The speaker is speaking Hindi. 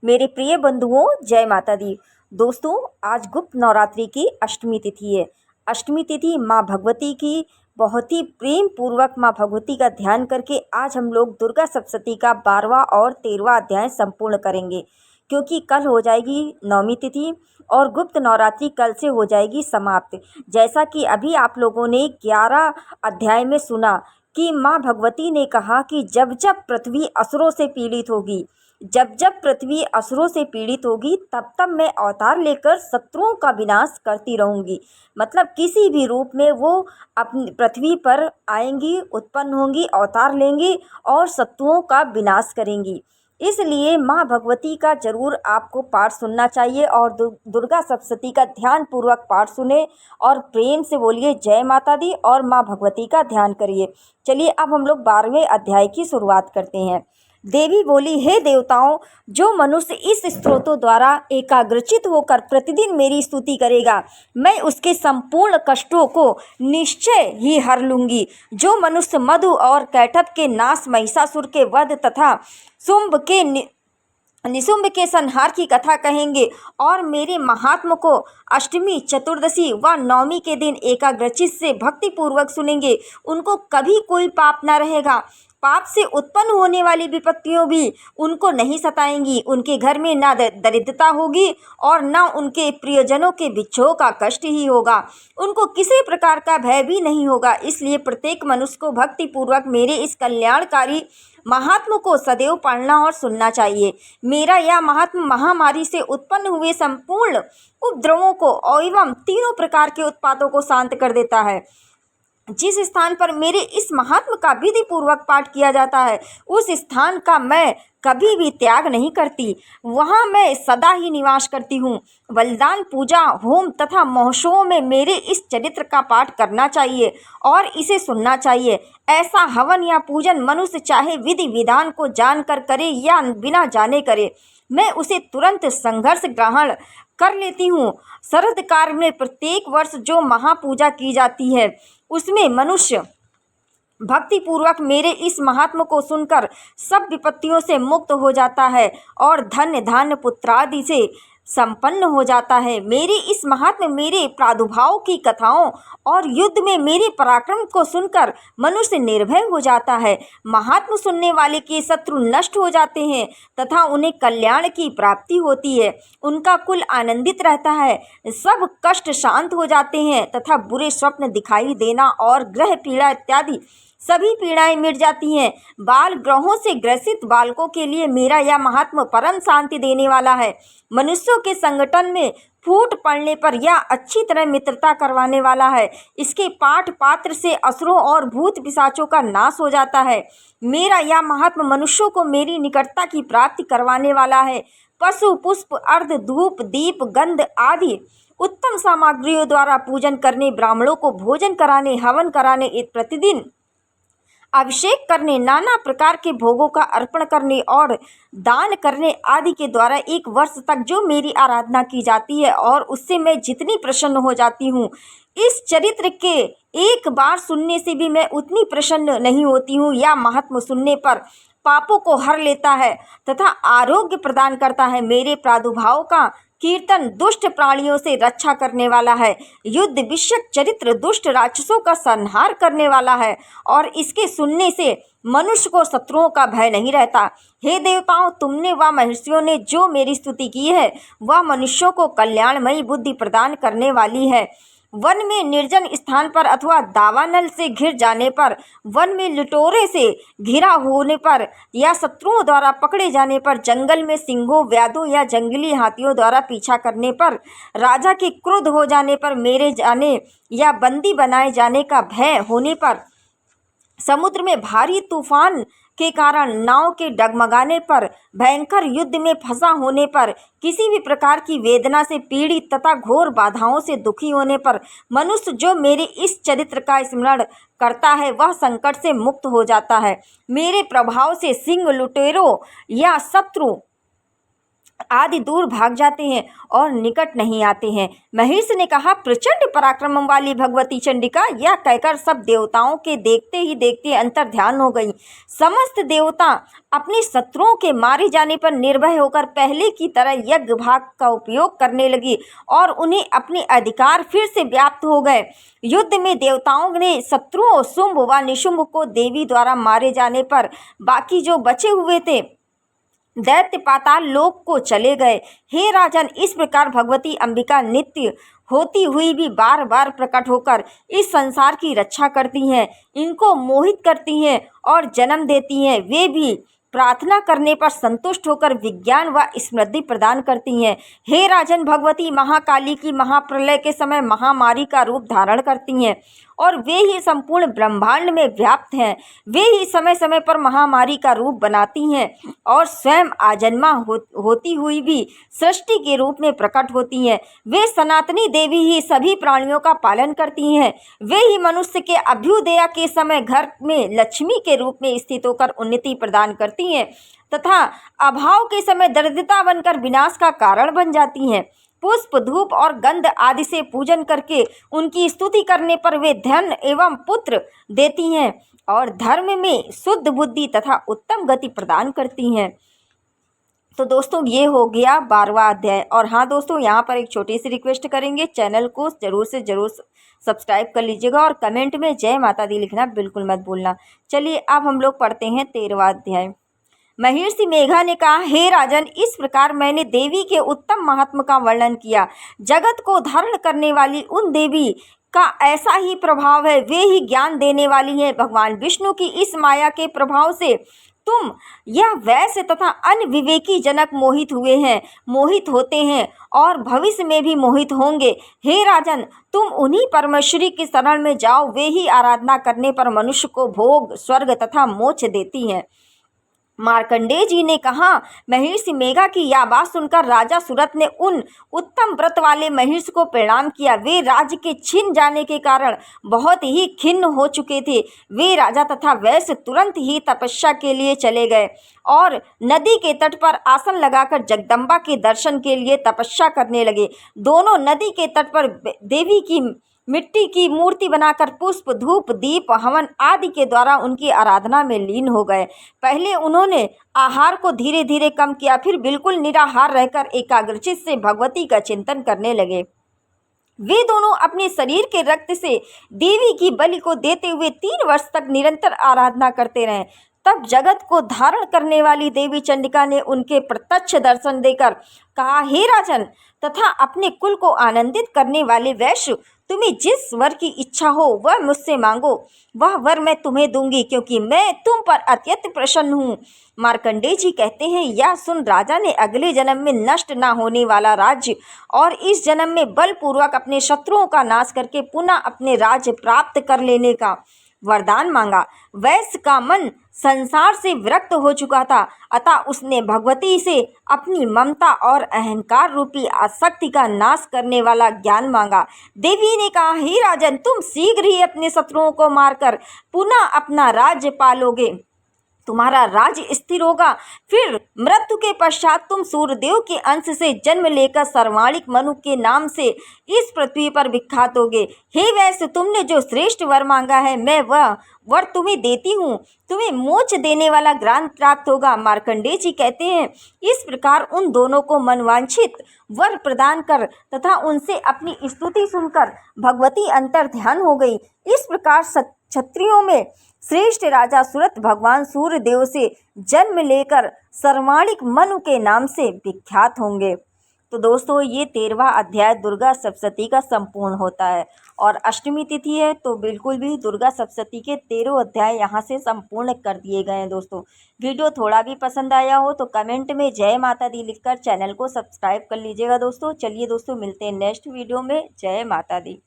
मेरे प्रिय बंधुओं, जय माता दी। दोस्तों, आज गुप्त नवरात्रि की अष्टमी तिथि है। अष्टमी तिथि माँ भगवती की बहुत ही प्रेम पूर्वक माँ भगवती का ध्यान करके आज हम लोग दुर्गा सप्तशती का 12वां और 13वां अध्याय संपूर्ण करेंगे, क्योंकि कल हो जाएगी नवमी तिथि और गुप्त नवरात्रि कल से हो जाएगी समाप्त। जैसा कि अभी आप लोगों ने 11 अध्याय में सुना कि माँ भगवती ने कहा कि जब जब पृथ्वी असुरों से पीड़ित होगी, जब जब पृथ्वी असुरों से पीड़ित होगी, तब तब मैं अवतार लेकर शत्रुओं का विनाश करती रहूँगी। मतलब किसी भी रूप में वो अपनी पृथ्वी पर आएंगी, उत्पन्न होंगी, अवतार लेंगी और शत्रुओं का विनाश करेंगी। इसलिए माँ भगवती का जरूर आपको पाठ सुनना चाहिए और दुर्गा सप्तशती का ध्यान पूर्वक पाठ सुने और प्रेम से बोलिए जय माता दी और माँ भगवती का ध्यान करिए। चलिए अब हम लोग 12वें अध्याय की शुरुआत करते हैं। देवी बोली, हे देवताओं, जो मनुष्य इस स्तोत्रों द्वारा एकाग्रचित होकर प्रतिदिन मेरी स्तुति करेगा, मैं उसके संपूर्ण कष्टों को निश्चय ही हर लूंगी। जो मनुष्य मधु और कैटभ के नाश, महिषासुर के वध तथा शुंभ के निशुंभ के संहार की कथा कहेंगे और मेरे महात्म को अष्टमी, चतुर्दशी व नवमी के दिन एकाग्रचित से भक्ति पूर्वक सुनेंगे, उनको कभी कोई पाप न रहेगा। पाप से उत्पन्न होने वाली विपत्तियों भी उनको नहीं सताएंगी। उनके घर में ना दरिद्रता होगी और ना उनके प्रियजनों के बिच्छों का कष्ट ही होगा। उनको किसी प्रकार का भय भी नहीं होगा। इसलिए प्रत्येक मनुष्य को भक्ति पूर्वक मेरे इस कल्याणकारी महात्म को सदैव पढ़ना और सुनना चाहिए। मेरा यह महात्म महामारी से उत्पन्न हुए संपूर्ण उपद्रवों को एवं तीनों प्रकार के उत्पातों को शांत कर देता है। जिस स्थान पर मेरे इस महात्म का विधि पूर्वक पाठ किया जाता है, उस स्थान का मैं कभी भी त्याग नहीं करती। वहाँ मैं सदा ही निवास करती हूँ। बलिदान, पूजा, होम तथा महोत्सवों में मेरे इस चरित्र का पाठ करना चाहिए और इसे सुनना चाहिए। ऐसा हवन या पूजन मनुष्य चाहे विधि विधान को जानकर करे या बिना जाने करे, मैं उसे तुरंत संघर्ष ग्रहण कर लेती हूँ। शरद काल में प्रत्येक वर्ष जो महापूजा की जाती है, उसमें मनुष्य भक्ति पूर्वक मेरे इस महात्म को सुनकर सब विपत्तियों से मुक्त हो जाता है और धन्य धान्य पुत्रादि से संपन्न हो जाता है। मेरे इस महात्म मेरे प्रादुर्भाव की कथाओं और युद्ध में मेरे पराक्रम को सुनकर मनुष्य निर्भय हो जाता है। महात्म सुनने वाले के शत्रु नष्ट हो जाते हैं तथा उन्हें कल्याण की प्राप्ति होती है। उनका कुल आनंदित रहता है, सब कष्ट शांत हो जाते हैं तथा बुरे स्वप्न दिखाई देना और ग्रह पीड़ा इत्यादि सभी पीड़ाएं मिट जाती हैं। बाल ग्रहों से ग्रसित बालकों के लिए मेरा यह महात्म परम शांति देने वाला है। मनुष्यों के संगठन में फूट पड़ने पर यह अच्छी तरह मित्रता करवाने वाला है। इसके पाठ पात्र से असुरों और भूत पिशाचों का नाश हो जाता है। मेरा यह महात्म मनुष्यों को मेरी निकटता की प्राप्ति करवाने वाला है। पशु, पुष्प, अर्ध, धूप, दीप, गंध आदि उत्तम सामग्रियों द्वारा पूजन करने, ब्राह्मणों को भोजन कराने, हवन कराने, प्रतिदिन अभिषेक करने, नाना प्रकार के भोगों का अर्पण करने और दान करने आदि के द्वारा एक वर्ष तक जो मेरी आराधना की जाती है और उससे मैं जितनी प्रसन्न हो जाती हूँ, इस चरित्र के एक बार सुनने से भी मैं उतनी प्रसन्न नहीं होती हूँ। यह महात्म सुनने पर पापों को हर लेता है तथा आरोग्य प्रदान करता है। मेरे प्रादुर्भाव का कीर्तन दुष्ट प्राणियों से रक्षा करने वाला है। युद्ध विषयक चरित्र दुष्ट राक्षसों का संहार करने वाला है और इसके सुनने से मनुष्य को शत्रुओं का भय नहीं रहता। हे देवताओं, तुमने व महर्षियों ने जो मेरी स्तुति की है, वह मनुष्यों को कल्याणमयी बुद्धि प्रदान करने वाली है। वन में निर्जन स्थान पर अथवा दावानल से घिर जाने पर, वन में लिटोरे से घिरा होने पर या शत्रुओं द्वारा पकड़े जाने पर, जंगल में सिंहों, व्याधों या जंगली हाथियों द्वारा पीछा करने पर, राजा के क्रुद्ध हो जाने पर, मेरे जाने या बंदी बनाए जाने का भय होने पर, समुद्र में भारी तूफान के कारण नाव के डगमगाने पर, भयंकर युद्ध में फंसा होने पर, किसी भी प्रकार की वेदना से पीड़ित तथा घोर बाधाओं से दुखी होने पर, मनुष्य जो मेरे इस चरित्र का स्मरण करता है वह संकट से मुक्त हो जाता है। मेरे प्रभाव से सिंह, लुटेरों या शत्रु आदि दूर भाग जाते हैं और निकट नहीं आते हैं। महिष ने कहा, प्रचंड पराक्रम वाली भगवती चंडिका, यह कहकर सब देवताओं के देखते ही देखते अंतर ध्यान हो गई। समस्त देवता अपने शत्रुओं के मारे जाने पर निर्भय होकर पहले की तरह यज्ञ भाग का उपयोग करने लगी और उन्हें अपने अधिकार फिर से व्याप्त हो गए। युद्ध में देवताओं ने शत्रुओं शुंभ व निशुंभ को देवी द्वारा मारे जाने पर बाकी जो बचे हुए थे दैत्य पाताल लोक को चले गए। हे राजन, इस प्रकार भगवती अंबिका नित्य होती हुई भी बार बार प्रकट होकर इस संसार की रक्षा करती हैं, इनको मोहित करती हैं और जन्म देती हैं। वे भी प्रार्थना करने पर संतुष्ट होकर विज्ञान व समृद्धि प्रदान करती हैं। हे राजन, भगवती महाकाली की महाप्रलय के समय महामारी का रूप धारण करती हैं और वे ही संपूर्ण ब्रह्मांड में व्याप्त हैं। वे ही समय समय पर महामारी का रूप बनाती हैं और स्वयं आजन्मा होती हुई भी सृष्टि के रूप में प्रकट होती हैं। वे सनातनी देवी ही सभी प्राणियों का पालन करती हैं। वे ही मनुष्य के अभ्युदय के समय घर में लक्ष्मी के रूप में स्थित होकर उन्नति प्रदान करती हैं तथा अभाव के समय दरिद्रता बनकर विनाश का कारण बन जाती हैं। पुष्प, धूप और गंध आदि से पूजन करके उनकी स्तुति करने पर वे धन एवं पुत्र देती हैं और धर्म में शुद्ध बुद्धि तथा उत्तम गति प्रदान करती हैं। तो दोस्तों, ये हो गया 12वां अध्याय। और हाँ दोस्तों, यहाँ पर एक छोटी सी रिक्वेस्ट करेंगे, चैनल को जरूर से जरूर सब्सक्राइब कर लीजिएगा और कमेंट में जय माता दी लिखना बिल्कुल मत भूलना। चलिए अब हम लोग पढ़ते हैं 13वां अध्याय। महर्षि मेघा ने कहा, हे राजन, इस प्रकार मैंने देवी के उत्तम महात्म का वर्णन किया। जगत को धारण करने वाली उन देवी का ऐसा ही प्रभाव है, वे ही ज्ञान देने वाली हैं। भगवान विष्णु की इस माया के प्रभाव से तुम यह वैश्य तथा अन्य विवेकी जनक मोहित होते हैं और भविष्य में भी मोहित होंगे। हे राजन, तुम उन्हीं परमेश्वरी की शरण में जाओ, वे ही आराधना करने पर मनुष्य को भोग, स्वर्ग तथा मोक्ष देती हैं। मार्कंडेय जी ने कहा, महर्षि मेघा की यह बात सुनकर राजा सुरथ ने उन उत्तम व्रत वाले महर्षि को प्रणाम किया। वे राज्य के छिन जाने के कारण बहुत ही खिन्न हो चुके थे। वे राजा तथा वैश्य तुरंत ही तपस्या के लिए चले गए और नदी के तट पर आसन लगाकर जगदम्बा के दर्शन के लिए तपस्या करने लगे। दोनों नदी के तट पर देवी की मिट्टी की मूर्ति बनाकर पुष्प, धूप, दीप, हवन आदि के द्वारा उनकी आराधना में लीन हो गए। पहले उन्होंने आहार को धीरे धीरे कम किया, फिर बिल्कुल निराहार रहकर एकाग्रचित्त से भगवती का चिंतन करने लगे। वे दोनों अपने शरीर के रक्त से देवी की बलि को देते हुए 3 वर्ष तक निरंतर आराधना करते रहे। तब जगत को धारण करने वाली देवी चंडिका ने उनके प्रत्यक्ष दर्शन देकर कहा, हे राजन तथा अपने कुल को आनंदित करने वाले वैश्य, तुम्हें जिस वर की इच्छा हो वह मुझसे मांगो, वह वर मैं तुम्हें दूंगी, क्योंकि मैं तुम पर अत्यंत प्रसन्न हूँ। मार्कंडेय जी कहते हैं, यह सुन राजा ने अगले जन्म में नष्ट न होने वाला राज्य और इस जन्म में बलपूर्वक अपने शत्रुओं का नाश करके पुनः अपने राज्य प्राप्त कर लेने का वरदान मांगा। वैश्य का मन संसार से विरक्त हो चुका था, अतः उसने भगवती से अपनी ममता और अहंकार रूपी आसक्ति का नाश करने वाला ज्ञान मांगा। देवी ने कहा, हे राजन, तुम शीघ्र ही अपने शत्रुओं को मारकर पुनः अपना राज्य पालोगे, तुम्हारा राज्य स्थिर होगा। फिर मृत्यु के पश्चात तुम सूर्यदेव के अंश से जन्म लेकर सर्वाणिक मनु के नाम से इस पृथ्वी पर विख्यात होगे। हे वैश्य, तुमने जो श्रेष्ठ वर मांगा है, मैं वह वर तुम्हें देती हूँ। तुम्हें मोक्ष देने वाला ज्ञान प्राप्त होगा। मार्कंडेय जी कहते हैं, इस प्रकार उन दोनों को मनवांछित वर प्रदान कर तथा उनसे अपनी स्तुति सुनकर भगवती अंतर ध्यान हो गई। इस प्रकार क्षत्रियों में श्रेष्ठ राजा सुरथ भगवान सूर्य देव से जन्म लेकर सर्वाणिक मनु के नाम से विख्यात होंगे। तो दोस्तों, ये 13वां अध्याय दुर्गा सप्तशती का संपूर्ण होता है और अष्टमी तिथि है, तो बिल्कुल भी दुर्गा सप्तशती के 13 अध्याय यहाँ से संपूर्ण कर दिए गए हैं। दोस्तों, वीडियो थोड़ा भी पसंद आया हो तो कमेंट में जय माता दी लिखकर चैनल को सब्सक्राइब कर लीजिएगा। दोस्तों, चलिए दोस्तों, मिलते हैं नेक्स्ट वीडियो में। जय माता दी।